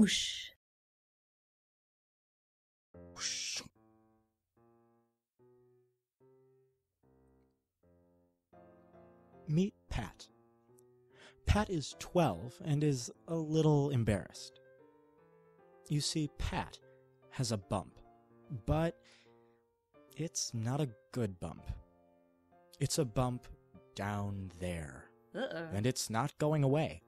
Whoosh. Whoosh. Meet Pat. Pat is 12 and is a little embarrassed. You see, Pat has a bump, but it's not a good bump. It's a bump down there, and it's not going away.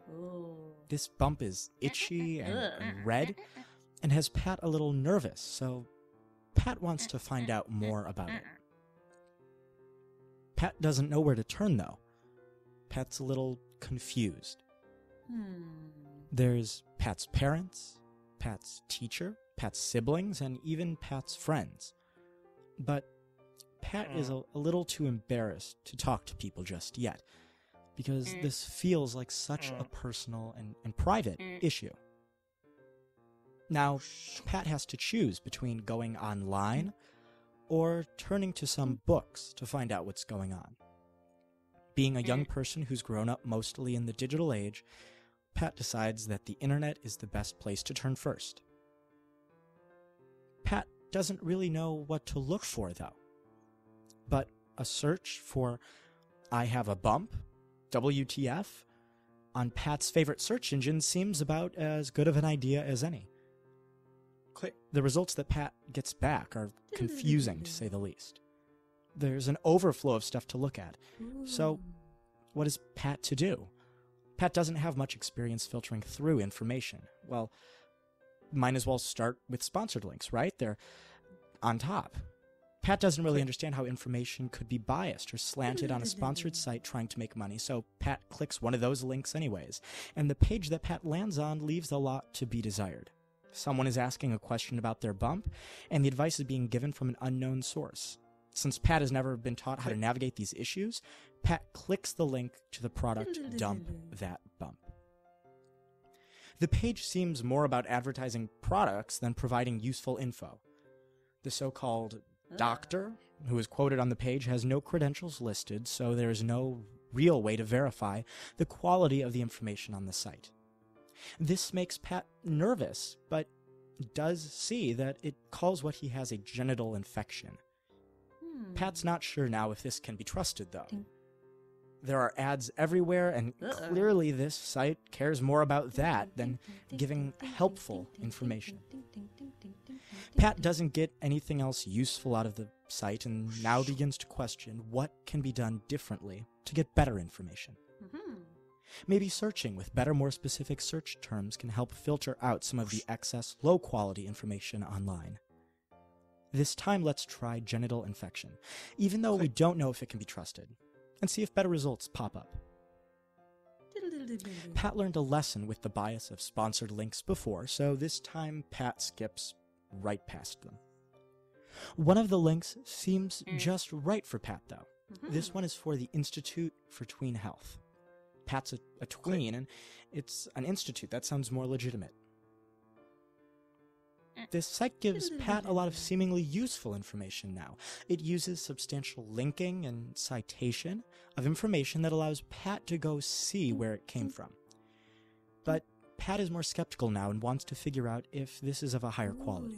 Ooh. This bump is itchy and red and has Pat a little nervous, so Pat wants to find out more about it. Pat doesn't know where to turn, though. Pat's a little confused. There's Pat's parents, Pat's teacher, Pat's siblings, and even Pat's friends. But Pat is a little too embarrassed to talk to people just yet, because this feels like such a personal and private issue. Now, Pat has to choose between going online or turning to some books to find out what's going on. Being a young person who's grown up mostly in the digital age, Pat decides that the internet is the best place to turn first. Pat doesn't really know what to look for, though. But a search for "I have a bump," WTF, on Pat's favorite search engine seems about as good of an idea as any. The results that Pat gets back are confusing, to say the least. There's an overflow of stuff to look at. So, what is Pat to do? Pat doesn't have much experience filtering through information. Well, might as well start with sponsored links, right? They're on top. Pat doesn't really understand how information could be biased or slanted on a sponsored site trying to make money, so Pat clicks one of those links anyways, and the page that Pat lands on leaves a lot to be desired. Someone is asking a question about their bump, and the advice is being given from an unknown source. Since Pat has never been taught how to navigate these issues, Pat clicks the link to the product Dump That Bump. The page seems more about advertising products than providing useful info. The so-called doctor, who is quoted on the page, has no credentials listed, so there is no real way to verify the quality of the information on the site. This makes Pat nervous, but does see that it calls what he has a genital infection. Pat's not sure now if this can be trusted, though. There are ads everywhere, and clearly this site cares more about that than giving helpful information. Pat doesn't get anything else useful out of the site and now begins to question what can be done differently to get better information. Maybe searching with better, more specific search terms can help filter out some of the excess, low-quality information online. This time, let's try genital infection, even though we don't know if it can be trusted, and see if better results pop up. Pat learned a lesson with the bias of sponsored links before, so this time Pat skips right past them. One of the links seems just right for Pat, though. This one is for the Institute for Tween Health. Pat's a tween, and it's an institute. That sounds more legitimate. This site gives Pat a lot of seemingly useful information now. It uses substantial linking and citation of information that allows Pat to go see where it came from. But Pat is more skeptical now and wants to figure out if this is of a higher quality.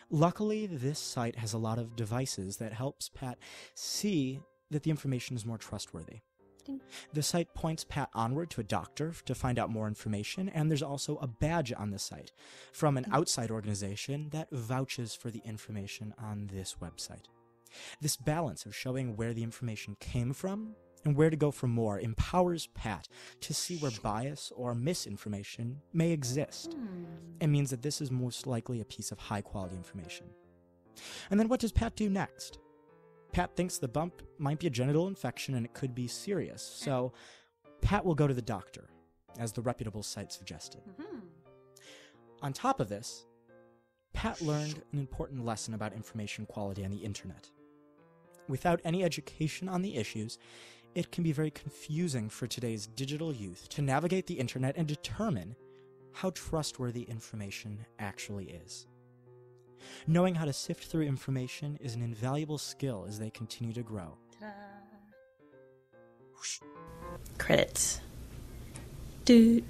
Luckily, this site has a lot of devices that helps Pat see that the information is more trustworthy. The site points Pat onward to a doctor to find out more information, and there's also a badge on the site from an outside organization that vouches for the information on this website. This balance of showing where the information came from and where to go for more empowers Pat to see where bias or misinformation may exist. It means that this is most likely a piece of high-quality information. And then what does Pat do next? Pat thinks the bump might be a genital infection and it could be serious, so Pat will go to the doctor, as the reputable site suggested. On top of this, Pat learned an important lesson about information quality on the internet. Without any education on the issues, it can be very confusing for today's digital youth to navigate the internet and determine how trustworthy information actually is. Knowing how to sift through information is an invaluable skill as they continue to grow. Credits. Dude.